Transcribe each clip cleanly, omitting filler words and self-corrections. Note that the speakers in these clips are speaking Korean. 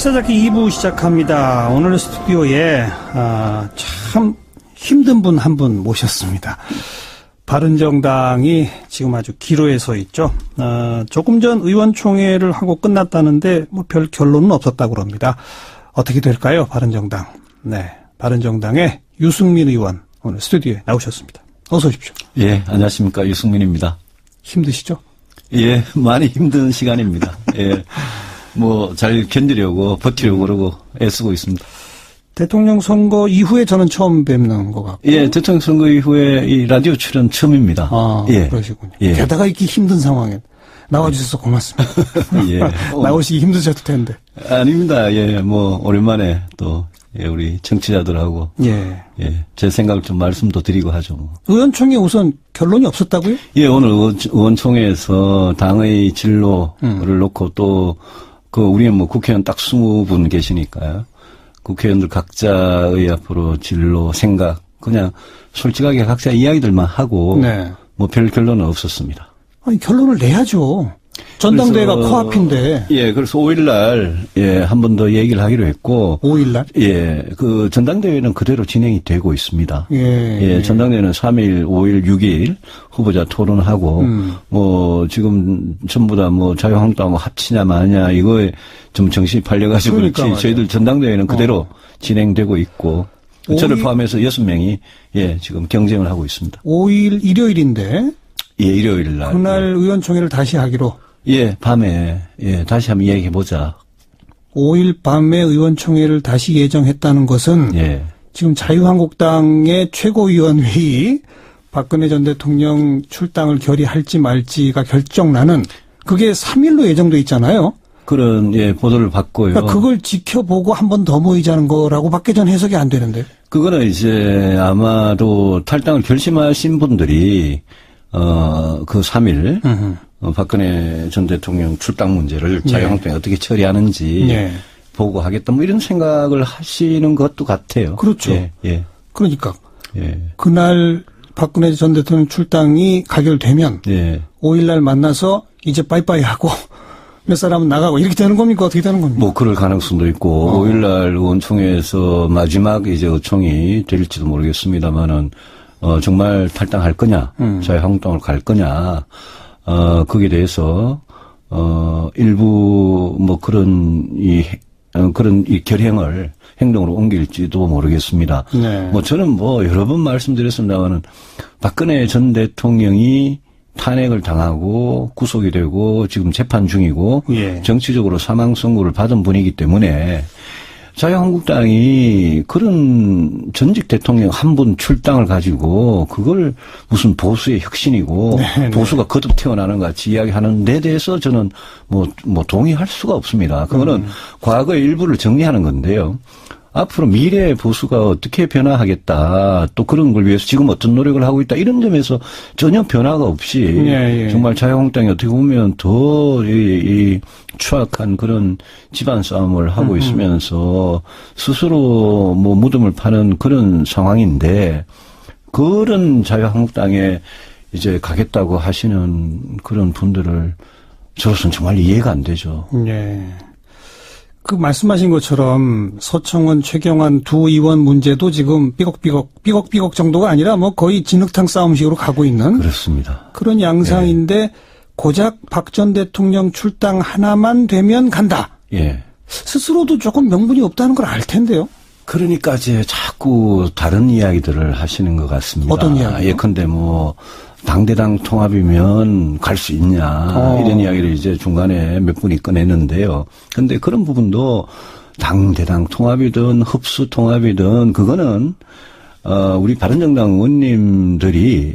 역사잡기 2부 시작합니다. 오늘 스튜디오에 참 힘든 분 한 분 모셨습니다. 바른정당이 지금 아주 기로에 서 있죠. 조금 전 의원총회를 하고 끝났다는데 뭐 별 결론은 없었다고 그럽니다. 어떻게 될까요, 바른정당? 네, 바른정당의 유승민 의원 오늘 스튜디오에 나오셨습니다. 어서 오십시오. 예, 안녕하십니까, 유승민입니다. 힘드시죠? 예, 많이 힘든 시간입니다. 예, 뭐 잘 견디려고 버티려고 그러고 애쓰고 있습니다. 대통령 선거 이후에 저는 처음 뵙는 것 같고. 예, 대통령 선거 이후에 이 라디오 출연 처음입니다. 아, 예. 그러시군요. 예. 게다가 이렇게 힘든 상황에 나와주셔서 고맙습니다. 예. 나오시기 힘드셨을 텐데. 아닙니다. 예, 뭐 오랜만에 또 예, 우리 청취자들하고 예. 예, 제 생각을 좀 말씀도 드리고 하죠. 뭐. 의원총회 우선 결론이 없었다고요? 예, 오늘 의원총회에서 당의 진로를 놓고 또 우리는 뭐 국회의원 딱 20분 계시니까요. 국회의원들 각자의 앞으로 진로, 생각, 그냥 솔직하게 각자 이야기들만 하고, 네. 뭐 별 결론은 없었습니다. 아니, 결론을 내야죠. 전당대회가 코앞인데. 예, 그래서 5일날, 예, 한 번 더 얘기를 하기로 했고. 5일날? 예, 그 전당대회는 그대로 진행이 되고 있습니다. 예. 예, 전당대회는 3일, 5일, 6일 후보자 토론하고, 뭐, 지금 전부 다 뭐 자유한국당하고 합치냐 마냐, 이거에 좀 정신이 팔려가지고 그렇지. 그러니까 저희들 전당대회는 그대로 진행되고 있고, 저를 포함해서 6명이, 예, 지금 경쟁을 하고 있습니다. 5일 일요일인데. 예, 일요일 날. 그날 의원총회를 다시 하기로. 예, 밤에, 예, 다시 한번 얘기해보자. 5일 밤에 의원총회를 다시 예정했다는 것은. 예. 지금 자유한국당의 최고위원회의 박근혜 전 대통령 출당을 결의할지 말지가 결정나는 그게 3일로 예정돼 있잖아요. 그런, 예, 보도를 받고요. 그러니까 그걸 지켜보고 한 번 더 모이자는 거라고 밖에 전 해석이 안 되는데. 그거는 이제 아마도 탈당을 결심하신 분들이, 그 3일, 박근혜 전 대통령 출당 문제를 자유한국당이 어떻게 처리하는지 보고 하겠다, 뭐 이런 생각을 하시는 것도 같아요. 그렇죠. 예, 예. 그러니까. 예. 그날 박근혜 전 대통령 출당이 가결되면. 예. 5일날 만나서 이제 빠이빠이 하고 몇 사람은 나가고 이렇게 되는 겁니까? 어떻게 되는 겁니까? 뭐 그럴 가능성도 있고 5일날 의원총회에서 마지막 이제 의총이 될지도 모르겠습니다만은 정말 탈당할 거냐, 자유한국당으로 갈 거냐, 거기에 대해서 일부 뭐 그런 이 결행을 행동으로 옮길지도 모르겠습니다. 네. 뭐 저는 뭐 여러 번 말씀드렸습니다만은 박근혜 전 대통령이 탄핵을 당하고 구속이 되고 지금 재판 중이고 예. 정치적으로 사망 선고를 받은 분이기 때문에 자유한국당이 그런 전직 대통령 한 분 출당을 가지고 그걸 무슨 보수의 혁신이고 네, 보수가 거듭 태어나는 것 같이 이야기하는 데 대해서 저는 뭐 동의할 수가 없습니다. 그거는 과거의 일부를 정리하는 건데요. 앞으로 미래의 보수가 어떻게 변화하겠다, 또 그런 걸 위해서 지금 어떤 노력을 하고 있다, 이런 점에서 전혀 변화가 없이 예. 정말 자유한국당이 어떻게 보면 더 이 추악한 그런 집안 싸움을 하고 있으면서 스스로 뭐 무덤을 파는 그런 상황인데 그런 자유한국당에 이제 가겠다고 하시는 그런 분들을 저로서는 정말 이해가 안 되죠. 예. 그 말씀하신 것처럼 서청원, 최경환 두 의원 문제도 지금 삐걱삐걱 정도가 아니라 뭐 거의 진흙탕 싸움식으로 가고 있는 그렇습니다. 그런 양상인데 고작 박 전 대통령 출당 하나만 되면 간다. 예. 스스로도 조금 명분이 없다는 걸 알 텐데요. 그러니까 이제 자꾸 다른 이야기들을 하시는 것 같습니다. 어떤 이야기요? 예컨대 뭐 당대당 통합이면 갈 수 있냐 이런 이야기를 이제 중간에 몇 분이 꺼냈는데요. 그런데 그런 부분도 당대당 통합이든 흡수 통합이든 그거는 우리 바른정당 의원님들이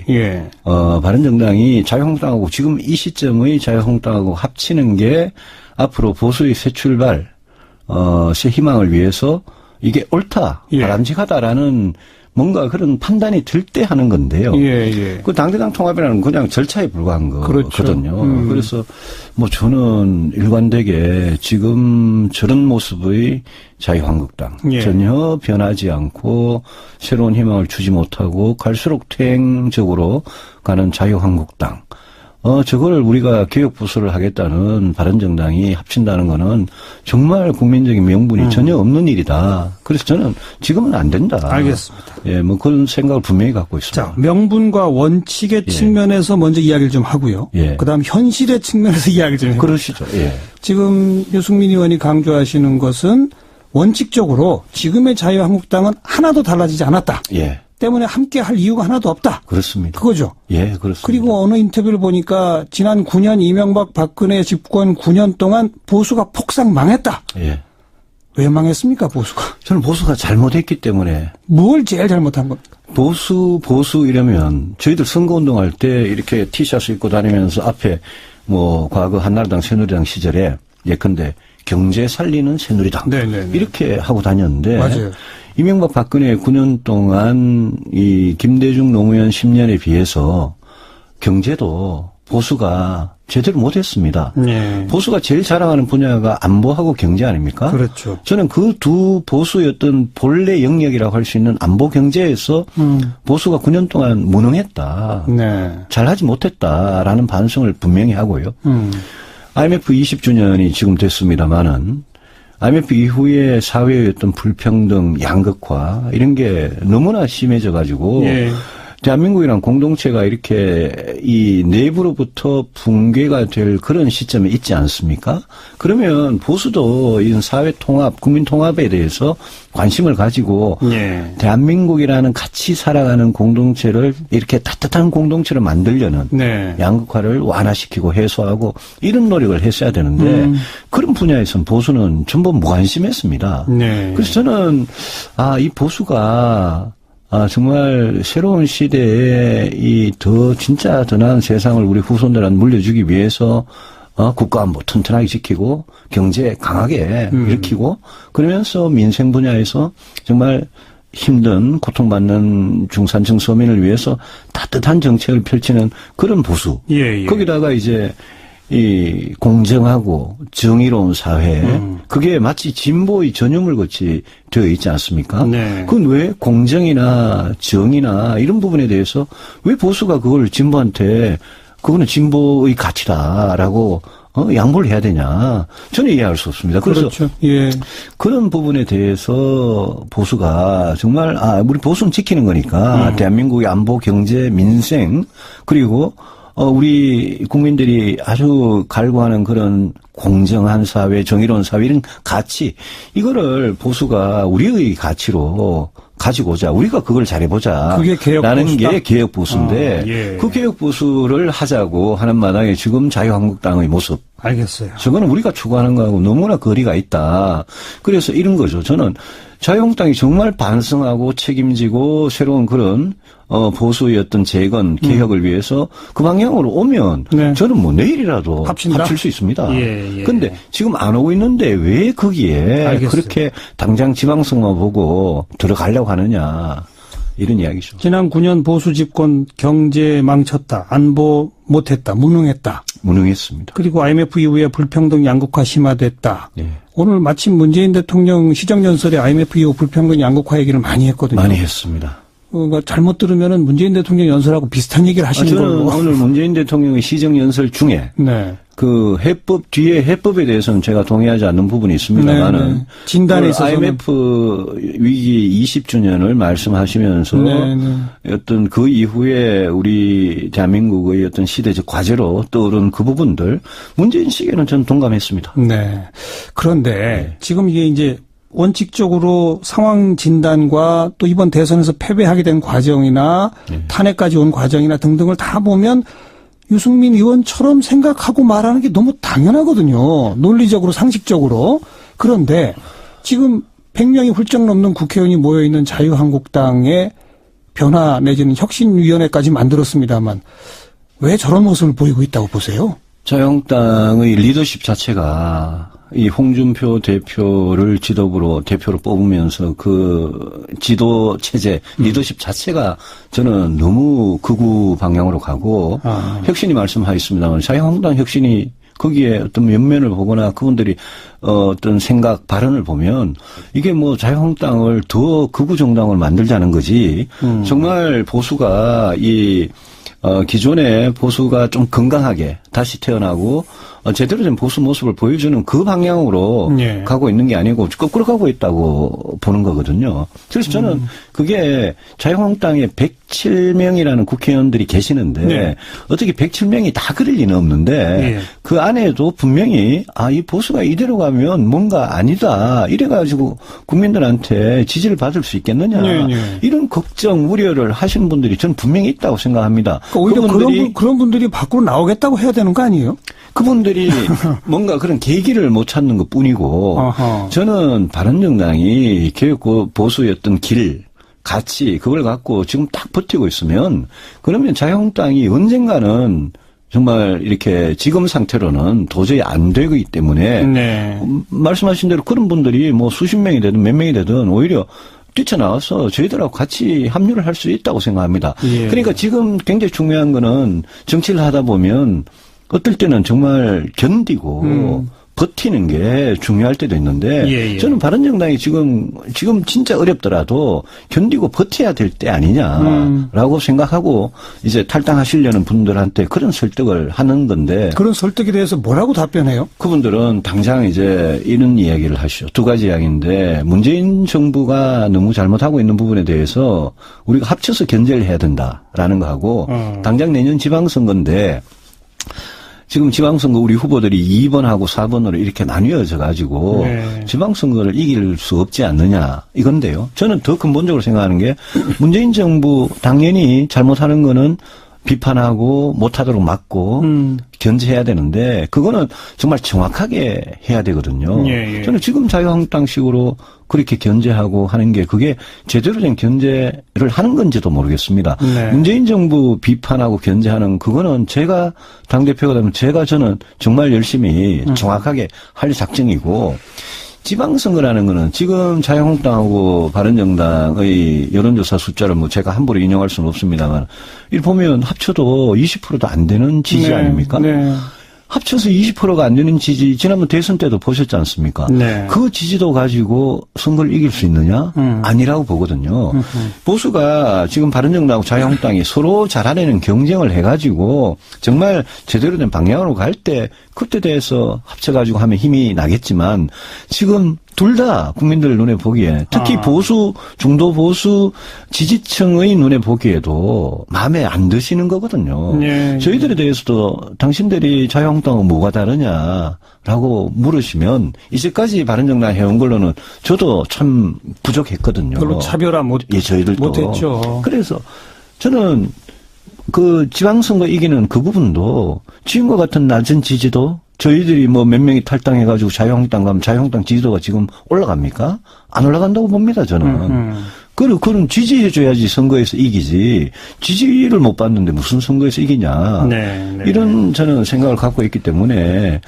바른정당이 자유한국당하고 지금 이 시점의 자유한국당하고 합치는 게 앞으로 보수의 새 출발, 새 희망을 위해서 이게 옳다, 바람직하다라는 뭔가 그런 판단이 들 때 하는 건데요. 그 당대당 통합이라는 건 그냥 절차에 불과한 거거든요. 그렇죠. 그래서 뭐 저는 일관되게 지금 저런 모습의 자유한국당 전혀 변하지 않고 새로운 희망을 주지 못하고 갈수록 퇴행적으로 가는 자유한국당 저거를 우리가 개혁보수를 하겠다는 바른정당이 합친다는 거는 정말 국민적인 명분이 전혀 없는 일이다. 그래서 저는 지금은 안 된다. 알겠습니다. 예, 뭐 그런 생각을 분명히 갖고 있습니다. 자, 명분과 원칙의 측면에서 먼저 이야기를 좀 하고요. 예. 그다음 현실의 측면에서 이야기를 좀 해볼게요. 그러시죠. 예. 지금 유승민 의원이 강조하시는 것은 원칙적으로 지금의 자유한국당은 하나도 달라지지 않았다. 예. 때문에 함께 할 이유가 하나도 없다. 그렇습니다. 그거죠. 예, 그렇습니다. 그리고 어느 인터뷰를 보니까 지난 9년 이명박 박근혜 집권 9년 동안 보수가 폭삭 망했다. 예. 왜 망했습니까, 보수가? 저는 보수가 잘못했기 때문에 뭘 제일 잘못한 겁니까? 보수 이러면 저희들 선거운동할 때 이렇게 티셔츠 입고 다니면서 앞에 뭐 과거 한나라당 새누리당 시절에 예컨대 경제 살리는 새누리당 네네네. 이렇게 하고 다녔는데 맞아요. 이명박 박근혜 9년 동안 이 김대중 노무현 10년에 비해서 경제도 보수가 제대로 못했습니다. 네. 보수가 제일 자랑하는 분야가 안보하고 경제 아닙니까? 그렇죠. 저는 그 두 보수의 어떤 본래 영역이라고 할 수 있는 안보 경제에서 보수가 9년 동안 무능했다. 네. 잘하지 못했다라는 반성을 분명히 하고요. IMF 20주년이 지금 됐습니다마는 IMF 이후에 사회의 어떤 불평등, 양극화 이런 게 너무나 심해져 가지고 예. 대한민국이란 공동체가 이렇게 이 내부로부터 붕괴가 될 그런 시점에 있지 않습니까? 그러면 보수도 이 사회 통합, 국민 통합에 대해서 관심을 가지고 예. 대한민국이라는 같이 살아가는 공동체를 이렇게 따뜻한 공동체로 만들려는 네. 양극화를 완화시키고 해소하고 이런 노력을 했어야 되는데 그런 분야에서는 보수는 전부 무관심했습니다. 네. 그래서 저는 이 보수가 정말 새로운 시대에 진짜 더 나은 세상을 우리 후손들한테 물려주기 위해서 국가안보 튼튼하게 지키고 경제 강하게 일으키고 그러면서 민생 분야에서 정말 힘든 고통받는 중산층 서민을 위해서 따뜻한 정책을 펼치는 그런 보수. 예, 예. 거기다가 이제 이 공정하고 정의로운 사회 그게 마치 진보의 전유물 같이 되어 있지 않습니까? 네. 그건 왜 공정이나 정의나 이런 부분에 대해서 왜 보수가 그걸 진보한테 그거는 진보의 가치다라고 양보를 해야 되냐? 저는 이해할 수 없습니다. 그래서 그렇죠. 예. 그런 부분에 대해서 보수가 정말 우리 보수는 지키는 거니까 대한민국의 안보, 경제, 민생 그리고 우리 국민들이 아주 갈구하는 그런 공정한 사회, 정의로운 사회 이런 가치 이거를 보수가 우리의 가치로 가지고 오자. 우리가 그걸 잘해보자. 그게 개혁 라는 보수다? 게 개혁 보수인데 예. 그 개혁 보수를 하자고 하는 마당에 지금 자유한국당의 모습. 알겠어요. 저거는 우리가 추구하는 거하고 너무나 거리가 있다. 그래서 이런 거죠. 저는 자유한국당이 정말 반성하고 책임지고 새로운 그런 보수의 어떤 재건, 개혁을 위해서 그 방향으로 오면 네. 저는 뭐 내일이라도 합친다? 합칠 수 있습니다. 예, 예. 근데 지금 안 오고 있는데 왜 거기에 알겠어요. 그렇게 당장 지방선거 보고 들어가려고 하느냐. 이런 이야기죠. 지난 9년 보수 집권 경제 망쳤다. 안보 못했다. 무능했다. 무능했습니다. 그리고 IMF 이후에 불평등 양극화 심화됐다. 예. 오늘 마침 문재인 대통령 시정연설에 IMF 이후 불평등 양극화 얘기를 많이 했거든요. 많이 했습니다. 그러니까 잘못 들으면은 문재인 대통령 연설하고 비슷한 얘기를 하시는 저는 걸로. 오늘 문재인 대통령의 시정연설 중에 네. 그 뒤에 해법에 대해서는 제가 동의하지 않는 부분이 있습니다만은 네. 진단에 있어서는 IMF 위기 20주년을 말씀하시면서 네, 네. 어떤 그 이후에 우리 대한민국의 어떤 시대적 과제로 떠오른 그 부분들 문재인 씨에게는 저는 동감했습니다. 네. 그런데 네. 지금 이게 이제 원칙적으로 상황 진단과 또 이번 대선에서 패배하게 된 과정이나 네. 탄핵까지 온 과정이나 등등을 다 보면 유승민 의원처럼 생각하고 말하는 게 너무 당연하거든요. 논리적으로 상식적으로. 그런데 지금 100명이 훌쩍 넘는 국회의원이 모여있는 자유한국당의 변화 내지는 혁신위원회까지 만들었습니다만 왜 저런 모습을 보이고 있다고 보세요? 자유한국당의 리더십 자체가 이 홍준표 대표를 대표로 뽑으면서 그 지도 체제, 리더십 자체가 저는 너무 극우 방향으로 가고 혁신이 말씀하셨습니다만 자유한국당 혁신이 거기에 어떤 면면을 보거나 그분들이 어떤 생각, 발언을 보면 이게 뭐 자유한국당을 더 극우 정당을 만들자는 거지 정말 보수가 기존의 보수가 좀 건강하게 다시 태어나고 제대로 된 보수 모습을 보여주는 그 방향으로 예. 가고 있는 게 아니고 거꾸로 가고 있다고 보는 거거든요. 그래서 저는 그게 자유한국당에 107명이라는 국회의원들이 계시는데 네. 어떻게 107명이 다 그럴 리는 없는데 예. 그 안에도 분명히 이 보수가 이대로 가면 뭔가 아니다. 이래가지고 국민들한테 지지를 받을 수 있겠느냐. 네, 네. 이런 걱정, 우려를 하시는 분들이 저는 분명히 있다고 생각합니다. 그러니까 오히려 그런 분들이 밖으로 나오겠다고 해야 되는 거 아니에요? 그분들이 뭔가 그런 계기를 못 찾는 것 뿐이고 어허. 저는 바른정당이 개혁 보수였던 길, 가치 그걸 갖고 지금 딱 버티고 있으면 그러면 자유한국당이 언젠가는 정말 이렇게 지금 상태로는 도저히 안 되기 때문에 네. 말씀하신 대로 그런 분들이 뭐 수십 명이 되든 몇 명이 되든 오히려 뛰쳐나와서 저희들하고 같이 합류를 할 수 있다고 생각합니다. 예. 그러니까 지금 굉장히 중요한 거는 정치를 하다 보면 어떨 때는 정말 견디고 버티는 게 중요할 때도 있는데 예, 예. 저는 바른정당이 지금 진짜 어렵더라도 견디고 버텨야 될 때 아니냐라고 생각하고 이제 탈당하시려는 분들한테 그런 설득을 하는 건데 그런 설득에 대해서 뭐라고 답변해요? 그분들은 당장 이제 이런 이야기를 하시죠. 두 가지 이야기인데 문재인 정부가 너무 잘못하고 있는 부분에 대해서 우리가 합쳐서 견제를 해야 된다라는 거하고 당장 내년 지방선거인데 지금 지방선거 우리 후보들이 2번하고 4번으로 이렇게 나뉘어져 가지고 네. 지방선거를 이길 수 없지 않느냐 이건데요. 저는 더 근본적으로 생각하는 게 문재인 정부 당연히 잘못하는 거는 비판하고 못하도록 막고 견제해야 되는데 그거는 정말 정확하게 해야 되거든요. 예, 예. 저는 지금 자유한국당식으로 그렇게 견제하고 하는 게 그게 제대로 된 견제를 하는 건지도 모르겠습니다. 네. 문재인 정부 비판하고 견제하는 그거는 제가 당대표가 되면 저는 정말 열심히 정확하게 할 작정이고 지방선거라는 거는 지금 자유한국당하고 바른정당의 여론조사 숫자를 뭐 제가 함부로 인용할 수는 없습니다만 이를 보면 합쳐도 20%도 안 되는 지지 네, 아닙니까? 네. 합쳐서 20%가 안 되는 지지 지난번 대선 때도 보셨지 않습니까? 네. 그 지지도 가지고 선거를 이길 수 있느냐? 아니라고 보거든요. 보수가 지금 바른정당하고 자유한국당이 서로 잘하려는 경쟁을 해가지고 정말 제대로 된 방향으로 갈 때 그때 대해서 합쳐가지고 하면 힘이 나겠지만 지금 둘 다 국민들 눈에 보기에 특히 보수 중도 보수 지지층의 눈에 보기에도 마음에 안 드시는 거거든요. 네. 저희들에 대해서도 당신들이 자유한국당은 뭐가 다르냐라고 물으시면 이제까지 바른정당 해온 걸로는 저도 참 부족했거든요. 별로 차별화 저희들도 못했죠. 그래서 저는 그 지방선거 이기는 그 부분도 지금과 같은 낮은 지지도 저희들이 뭐 몇 명이 탈당해가지고 자유한국당 가면 자유한국당 지지도가 지금 올라갑니까? 안 올라간다고 봅니다, 저는. 그럼 지지해줘야지 선거에서 이기지. 지지를 못 받는데 무슨 선거에서 이기냐. 네, 네. 이런 저는 생각을 갖고 있기 때문에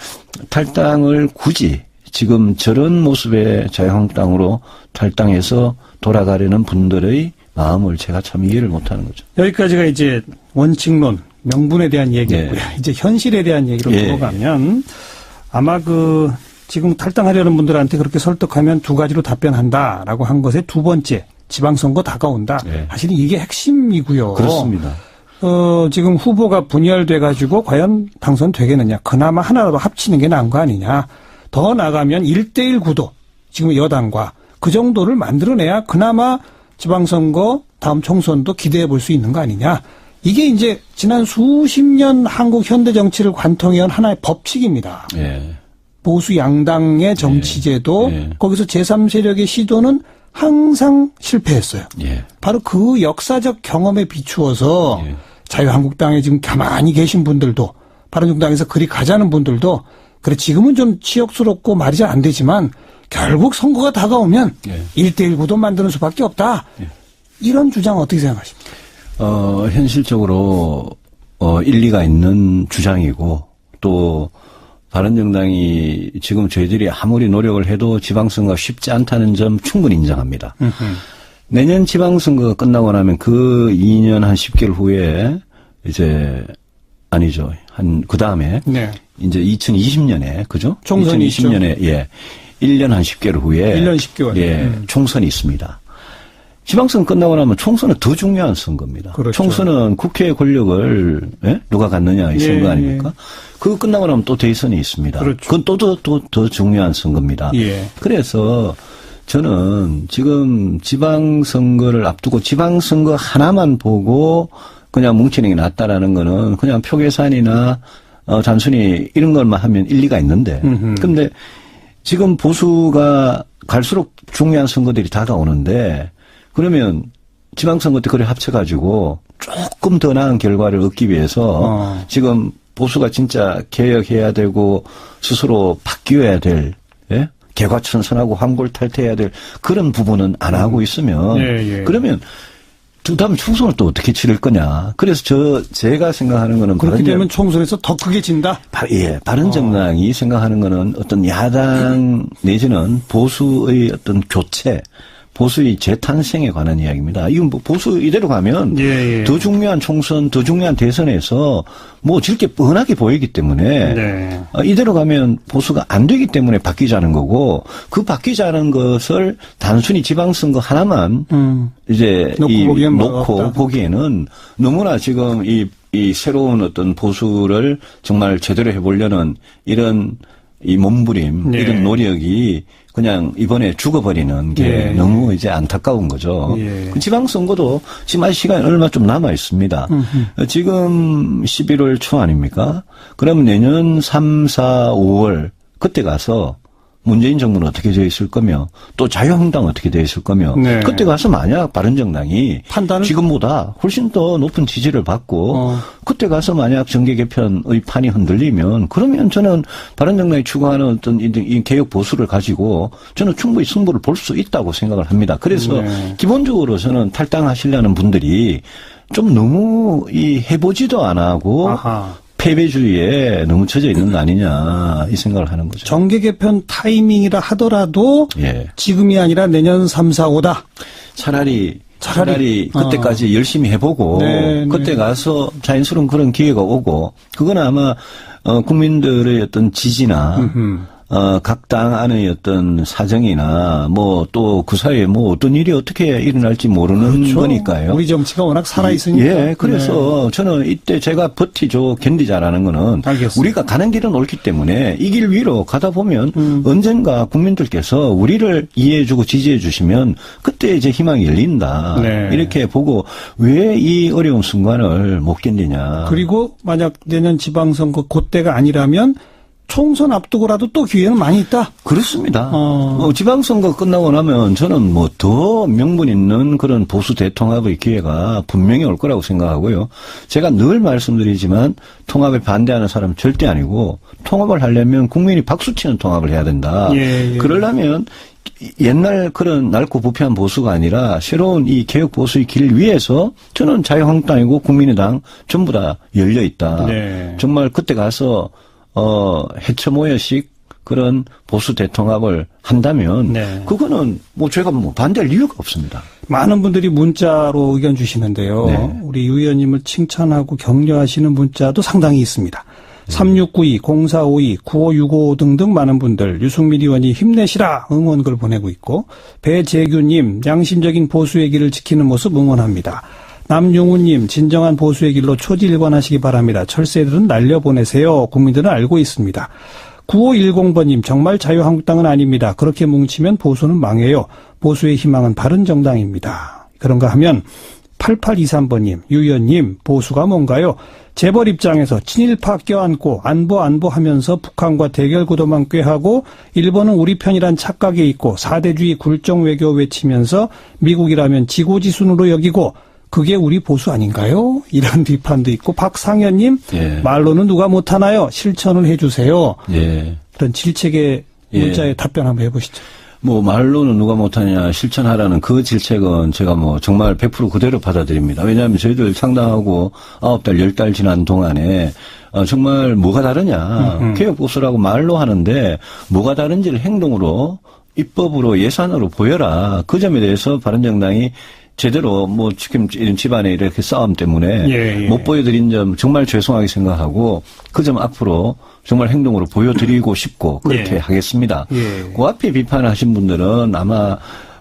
탈당을 굳이 지금 저런 모습의 자유한국당으로 탈당해서 돌아가려는 분들의 마음을 제가 참 이해를 못하는 거죠. 여기까지가 이제 원칙론, 명분에 대한 얘기였고요. 예. 이제 현실에 대한 얘기로 예. 들어가면 아마 지금 탈당하려는 분들한테 그렇게 설득하면 두 가지로 답변한다라고 한 것의 두 번째, 지방선거 다가온다. 예. 사실은 이게 핵심이고요. 그렇습니다. 지금 후보가 분열돼가지고 과연 당선되겠느냐. 그나마 하나라도 합치는 게 나은 거 아니냐. 더 나가면 1대1 구도, 지금 여당과 그 정도를 만들어내야 그나마 지방선거 다음 총선도 기대해 볼 수 있는 거 아니냐. 이게 이제 지난 수십 년 한국 현대 정치를 관통해온 하나의 법칙입니다. 예. 보수 양당의 정치제도 예. 거기서 제3세력의 시도는 항상 실패했어요. 예. 바로 그 역사적 경험에 비추어서 예. 자유한국당에 지금 가만히 계신 분들도 바른정당에서 그리 가자는 분들도 그래 지금은 좀 치욕스럽고 말이 잘 안 되지만 결국 선거가 다가오면 예. 1대1 구도 만드는 수밖에 없다. 예. 이런 주장 어떻게 생각하십니까? 현실적으로 일리가 있는 주장이고 또 바른정당이 지금 저희들이 아무리 노력을 해도 지방선거가 쉽지 않다는 점 충분히 인정합니다. 내년 지방선거가 끝나고 나면 그 2년 한 10개월 후에 이제 아니죠. 그 다음에 네. 이제 2020년에 그죠? 총선이 2020년에 예. 1년 한 10개월 후에 1년 10개월. 예. 총선이 있습니다. 지방선 끝나고 나면 총선은 더 중요한 선거입니다. 그렇죠. 총선은 국회 권력을 누가 갖느냐 이 선거 아닙니까? 그거 끝나고 나면 또 대선이 있습니다. 그렇죠. 그건 또 더 중요한 선거입니다. 예. 그래서 저는 지금 지방선거를 앞두고 지방선거 하나만 보고 그냥 뭉치는 게 낫다라는 거는 그냥 표 계산이나 단순히 이런 것만 하면 일리가 있는데 근데 지금 보수가 갈수록 중요한 선거들이 다가오는데 그러면 지방선거 때 그걸 합쳐가지고 조금 더 나은 결과를 얻기 위해서 지금 보수가 진짜 개혁해야 되고 스스로 바뀌어야 될 개과천선하고 환골탈태해야 될 그런 부분은 안 하고 있으면 그러면 다음 총선을 또 어떻게 치를 거냐. 그래서 제가 생각하는 거는 그렇게 되면 총선에서 더 크게 진다. 바른정당이 생각하는 거는 어떤 야당 내지는 보수의 어떤 교체, 보수의 재탄생에 관한 이야기입니다. 이건 뭐 보수 이대로 가면 더 중요한 총선, 더 중요한 대선에서 뭐 질 게 뻔하게 보이기 때문에 이대로 가면 보수가 안 되기 때문에 바뀌자는 거고 그 바뀌자는 것을 단순히 지방선거 하나만 이제 놓고 보기에는 너무나 지금 이 새로운 어떤 보수를 정말 제대로 해보려는 이런 이 몸부림, 이런 노력이 그냥 이번에 죽어버리는 게 너무 이제 안타까운 거죠. 지방선거도 지금 아직 시간이 얼마 좀 남아 있습니다. 지금 11월 초 아닙니까? 그러면 내년 3, 4, 5월 그때 가서 문재인 정부는 어떻게 되어 있을 거며 또 자유한국당 어떻게 되어 있을 거며 그때 가서 만약 바른정당이 판단을 지금보다 훨씬 더 높은 지지를 받고 그때 가서 만약 정계 개편의 판이 흔들리면 그러면 저는 바른정당이 추구하는 어떤 이 개혁 보수를 가지고 저는 충분히 승부를 볼 수 있다고 생각을 합니다. 그래서 기본적으로 저는 탈당하시려는 분들이 좀 너무 해보지도 안 하고 패배주의에 너무 젖어 있는 거 아니냐 이 생각을 하는 거죠. 정계 개편 타이밍이라 하더라도 지금이 아니라 내년 3, 4, 5다. 차라리 그때까지 열심히 해보고 그때 가서 자연스러운 그런 기회가 오고 그건 아마 국민들의 어떤 지지나 각 당 안의 어떤 사정이나 뭐 또 그 사이에 뭐 어떤 일이 어떻게 일어날지 모르는 거니까요. 우리 정치가 워낙 살아있으니까. 그래서 저는 이때 제가 버티죠, 견디자라는 거는 우리가 가는 길은 옳기 때문에 이 길 위로 가다 보면 언젠가 국민들께서 우리를 이해해주고 지지해주시면 그때 이제 희망이 열린다. 이렇게 보고 왜 이 어려운 순간을 못 견디냐. 그리고 만약 내년 지방선거 그때가 아니라면 총선 앞두고라도 또 기회는 많이 있다? 그렇습니다. 지방선거 끝나고 나면 저는 뭐 더 명분 있는 그런 보수 대통합의 기회가 분명히 올 거라고 생각하고요. 제가 늘 말씀드리지만 통합에 반대하는 사람은 절대 아니고 통합을 하려면 국민이 박수치는 통합을 해야 된다. 그러려면 옛날 그런 낡고 부패한 보수가 아니라 새로운 이 개혁 보수의 길 위에서 저는 자유한국당이고 국민의당 전부 다 열려 있다. 정말 그때 가서 해처 모여식 그런 보수 대통합을 한다면 그거는 뭐 제가 뭐 반대할 이유가 없습니다. 많은 분들이 문자로 의견 주시는데요. 우리 유 의원님을 칭찬하고 격려하시는 문자도 상당히 있습니다. 3692, 0452, 9565 등등 많은 분들 유승민 의원이 힘내시라 응원글 보내고 있고 배재규님 양심적인 보수의 길을 지키는 모습 응원합니다. 남용우님 진정한 보수의 길로 초지일관하시기 바랍니다. 철새들은 날려보내세요. 국민들은 알고 있습니다. 9510번님 정말 자유한국당은 아닙니다. 그렇게 뭉치면 보수는 망해요. 보수의 희망은 바른정당입니다. 그런가 하면 8823번님 유 의원님 보수가 뭔가요? 재벌 입장에서 친일파 껴안고 안보 하면서 북한과 대결 구도만 꾀하고 일본은 우리 편이란 착각에 있고 사대주의 굴종 외교 외치면서 미국이라면 지고지순으로 여기고 그게 우리 보수 아닌가요? 이런 비판도 있고 박상현님 말로는 누가 못하나요? 실천을 해주세요. 그런 질책의 문자에 답변 한번 해보시죠. 뭐 말로는 누가 못하냐 실천하라는 그 질책은 제가 뭐 정말 100% 그대로 받아들입니다. 왜냐하면 저희들 창당하고 9달 10달 지난 동안에 정말 뭐가 다르냐 개혁보수라고 말로 하는데 뭐가 다른지를 행동으로 입법으로 예산으로 보여라. 그 점에 대해서 바른정당이 제대로 뭐 지금 이런 집안의 이렇게 싸움 때문에 못 보여드린 점 정말 죄송하게 생각하고 그 점 앞으로 정말 행동으로 보여드리고 싶고 그렇게 하겠습니다. 그 앞에 비판하신 분들은 아마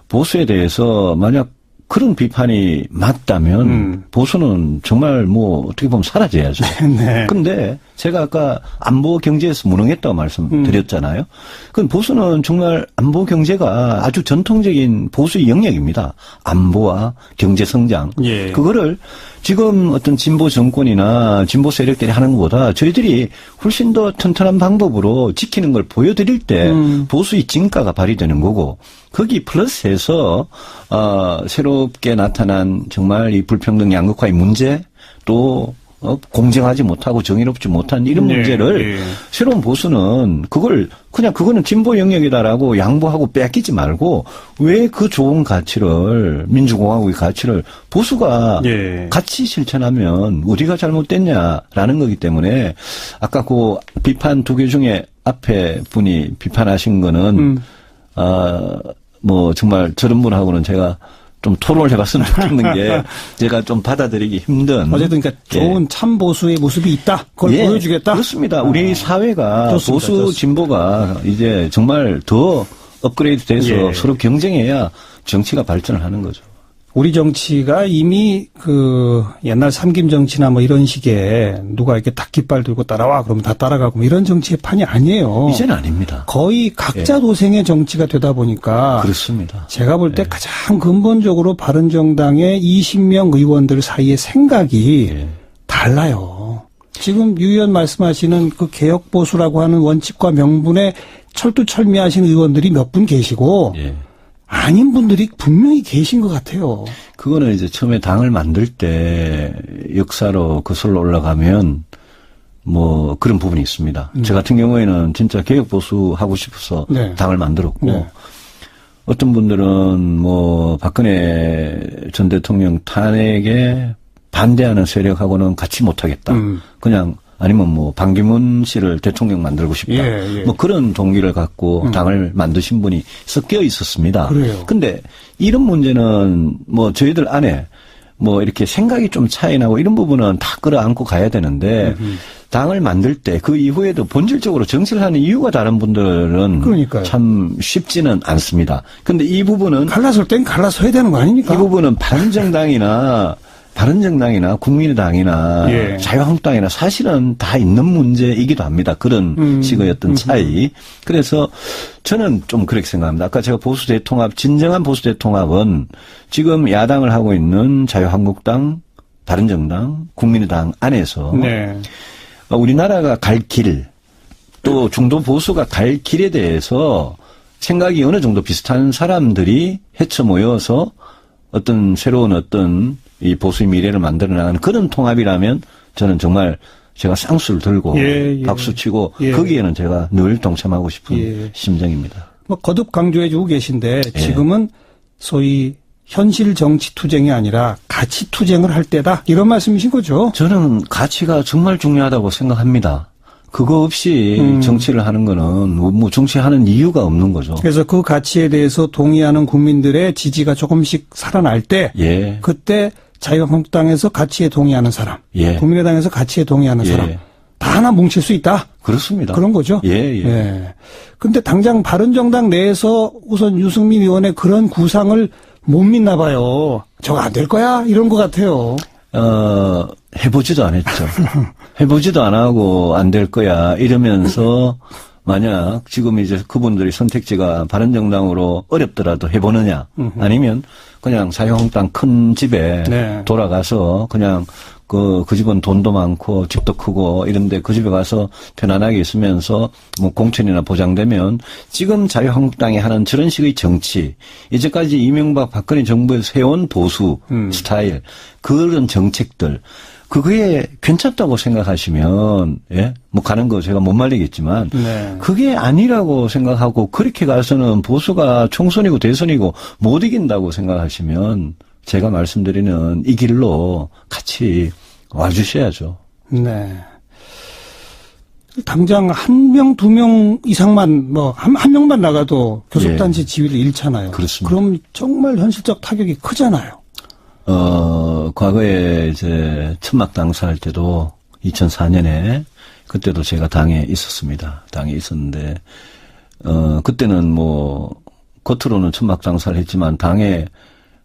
보수에 대해서 만약 그런 비판이 맞다면 보수는 정말 뭐 어떻게 보면 사라져야죠. 네. 근데 제가 아까 안보 경제에서 무능했다고 말씀드렸잖아요. 그럼 보수는 정말 안보 경제가 아주 전통적인 보수의 영역입니다. 안보와 경제 성장. 예. 그거를 지금 어떤 진보 정권이나 진보 세력들이 하는 것보다 저희들이 훨씬 더 튼튼한 방법으로 지키는 걸 보여드릴 때 보수의 진가가 발휘되는 거고 거기 플러스해서 새롭게 나타난 정말 이 불평등 양극화의 문제 또 공정하지 못하고 정의롭지 못한 이런 문제를 새로운 보수는 그거는 진보 영역이다라고 양보하고 뺏기지 말고 왜 그 좋은 가치를 민주공화국의 가치를 보수가 같이 실천하면 우리가 잘못됐냐라는 거기 때문에 아까 그 비판 두 개 중에 앞에 분이 비판하신 거는 뭐 정말 저런 분하고는 제가 좀 토론을 해봤으면 좋겠는 게 제가 좀 받아들이기 힘든. 어쨌든 그러니까 좋은 참 보수의 모습이 있다. 그걸 보여주겠다. 그렇습니다. 우리 사회가 좋습니다. 보수 진보가 이제 정말 더 업그레이드 돼서 서로 경쟁해야 정치가 발전을 하는 거죠. 우리 정치가 이미 그 옛날 삼김 정치나 뭐 이런 식의 누가 이렇게 딱 깃발 들고 따라와 그러면 다 따라가고 뭐 이런 정치의 판이 아니에요. 이제는 아닙니다. 거의 각자 도생의 정치가 되다 보니까 그렇습니다. 제가 볼 때 가장 근본적으로 바른정당의 20명 의원들 사이의 생각이 달라요. 지금 유 의원 말씀하시는 그 개혁보수라고 하는 원칙과 명분에 철두철미하신 의원들이 몇 분 계시고 아닌 분들이 분명히 계신 것 같아요. 그거는 이제 처음에 당을 만들 때 역사로 거슬러 올라가면 뭐 그런 부분이 있습니다. 저 같은 경우에는 진짜 개혁보수 하고 싶어서 당을 만들었고 어떤 분들은 뭐 박근혜 전 대통령 탄핵에 반대하는 세력하고는 같이 못하겠다. 그냥 아니면 뭐 반기문 씨를 대통령 만들고 싶다. 뭐 그런 동기를 갖고 당을 만드신 분이 섞여 있었습니다. 그래요. 근데 이런 문제는 뭐 저희들 안에 뭐 이렇게 생각이 좀 차이 나고 이런 부분은 다 끌어안고 가야 되는데 당을 만들 때 그 이후에도 본질적으로 정치를 하는 이유가 다른 분들은 그러니까요. 참 쉽지는 않습니다. 근데 이 부분은 갈라설 땐 갈라서야 되는 거 아닙니까? 이 부분은 바른정당이나 국민의당이나 자유한국당이나 사실은 다 있는 문제이기도 합니다. 그런 식의 어떤 차이. 그래서 저는 좀 그렇게 생각합니다. 아까 제가 보수 대통합, 진정한 보수 대통합은 지금 야당을 하고 있는 자유한국당, 바른정당, 국민의당 안에서 우리나라가 갈 길, 또 중도 보수가 갈 길에 대해서 생각이 어느 정도 비슷한 사람들이 헤쳐 모여서 어떤 새로운 어떤 이 보수의 미래를 만들어 나가는 그런 통합이라면 저는 정말 제가 쌍수를 들고 박수치고 거기에는 제가 늘 동참하고 싶은 심정입니다. 뭐 거듭 강조해 주고 계신데 지금은 소위 현실 정치 투쟁이 아니라 가치 투쟁을 할 때다 이런 말씀이신 거죠? 저는 가치가 정말 중요하다고 생각합니다. 그거 없이 정치를 하는 거는 뭐 정치하는 이유가 없는 거죠. 그래서 그 가치에 대해서 동의하는 국민들의 지지가 조금씩 살아날 때 그때 자유한국당에서 가치에 동의하는 사람, 국민의당에서 가치에 동의하는 사람 다 하나 뭉칠 수 있다. 그렇습니다. 그런 거죠. 그런데 당장 바른정당 내에서 우선 유승민 의원의 그런 구상을 못 믿나 봐요. 저거 안 될 거야? 이런 것 같아요. 해보지도 안 했죠. 해보지도 안 하고 안 될 거야 이러면서 만약 지금 이제 그분들이 선택지가 바른정당으로 어렵더라도 해보느냐 아니면 그냥 자유한국당 큰 집에 돌아가서 그냥 그 집은 돈도 많고 집도 크고 이런데 그 집에 가서 편안하게 있으면서 뭐 공천이나 보장되면 지금 자유한국당이 하는 저런 식의 정치 이제까지 이명박 박근혜 정부에서 해온 보수 스타일 그런 정책들 그게 괜찮다고 생각하시면 뭐 가는 거 제가 못 말리겠지만 그게 아니라고 생각하고 그렇게 가서는 보수가 총선이고 대선이고 못 이긴다고 생각하시면 제가 말씀드리는 이 길로 같이 와주셔야죠. 네. 당장 한 명, 두 명 이상만 한 명만 나가도 교섭단체 지위를 잃잖아요. 그렇습니다. 그럼 정말 현실적 타격이 크잖아요. 과거에 이제 천막 당사할 때도 2004년에 그때도 제가 당에 있었습니다. 당에 있었는데 그때는 뭐 겉으로는 천막 당사를 했지만 당에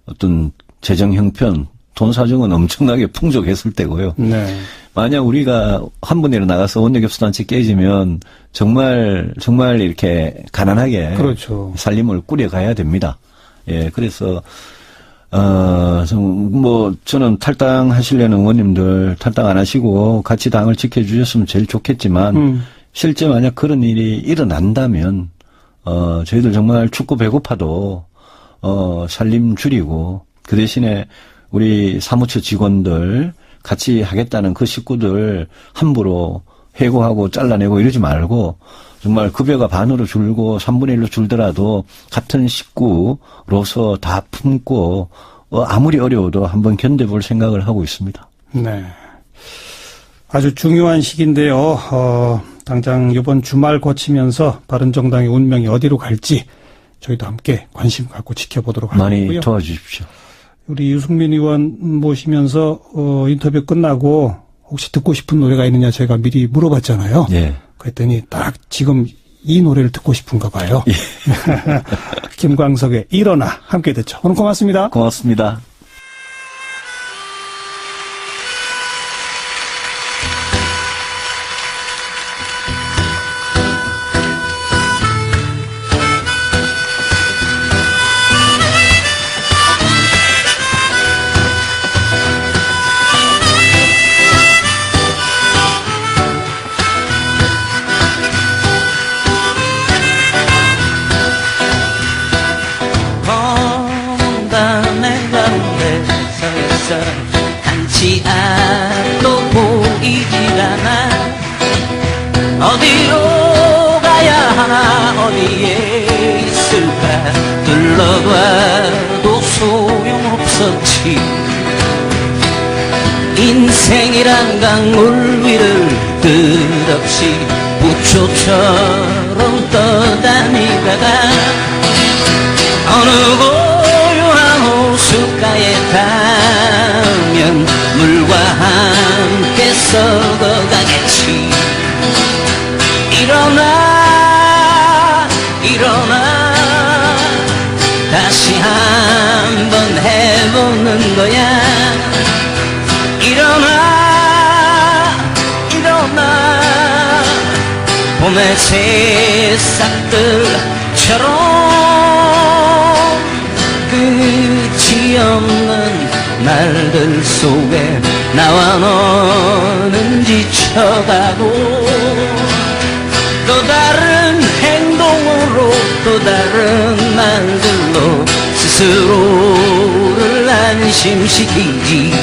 어떤 재정 형편, 돈 사정은 엄청나게 풍족했을 때고요. 네. 만약 우리가 한 번이라도 나가서 원내교수단체 깨지면 정말 이렇게 가난하게 그렇죠. 살림을 꾸려가야 됩니다. 예, 그래서 저는 탈당하시려는 의원님들 탈당 안 하시고 같이 당을 지켜주셨으면 제일 좋겠지만 실제 만약 그런 일이 일어난다면 저희들 정말 춥고 배고파도 살림 줄이고 그 대신에 우리 사무처 직원들 같이 하겠다는 그 식구들 함부로 해고하고 잘라내고 이러지 말고 정말 급여가 반으로 줄고 3분의 1로 줄더라도 같은 식구로서 다 품고 아무리 어려워도 한번 견뎌볼 생각을 하고 있습니다. 네. 아주 중요한 시기인데요. 당장 이번 주말 거치면서 바른정당의 운명이 어디로 갈지 저희도 함께 관심 갖고 지켜보도록 하겠고요. 많이 도와주십시오. 우리 유승민 의원 모시면서 인터뷰 끝나고 혹시 듣고 싶은 노래가 있느냐 제가 미리 물어봤잖아요. 예. 그랬더니 딱 지금 이 노래를 듣고 싶은가 봐요. 예. 김광석의 일어나 함께 듣죠. 오늘 고맙습니다. 고맙습니다. 한치 앞도 보이질 않아 어디로 가야 하나 어디에 있을까 둘러봐도 소용없었지 인생이란 강물 위를 끝없이 부초처럼 떠다니다가 어느 고요한 호숫가에 닿으면 물과 함께 썩어가겠지 일어나 일어나 다시 한번 해보는 거야 일어나 일어나 봄의 새싹들처럼 끝이 없는 날들 속에 나와 너는 지쳐가고 또 다른 행동으로 또 다른 말들로 스스로를 안심시키지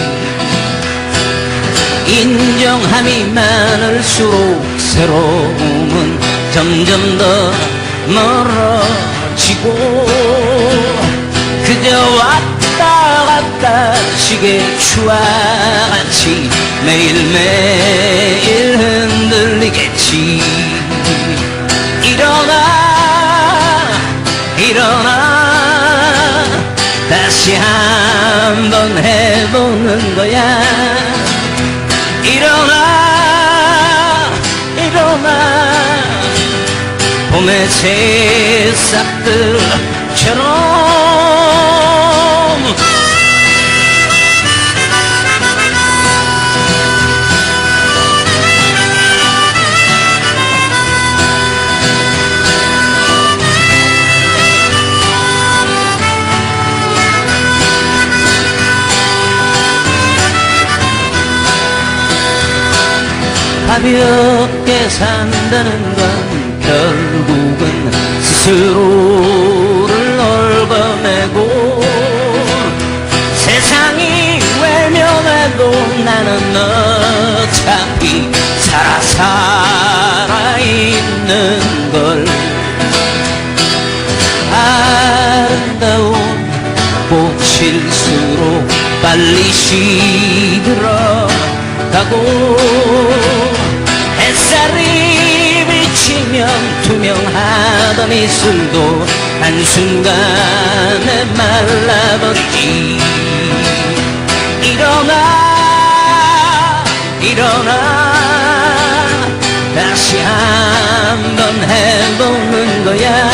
인정함이 많을수록 새로움은 점점 더 멀어지고 그저 왔다 갔다 시계추와 같이 매일매일 흔들리겠지 일어나 일어나 다시 한번 해보는 거야 일어나 일어나 봄의 새싹들처럼 가볍게 산다는 건 결국은 스스로를 얽어매고 세상이 외면해도 나는 어차피 살아있는 걸 아름다운 꽃일수록 빨리 시들어가고 햇살이 비치면 투명하던 이슬도 한순간에 말라버리지 일어나 일어나 다시 한번 해보는 거야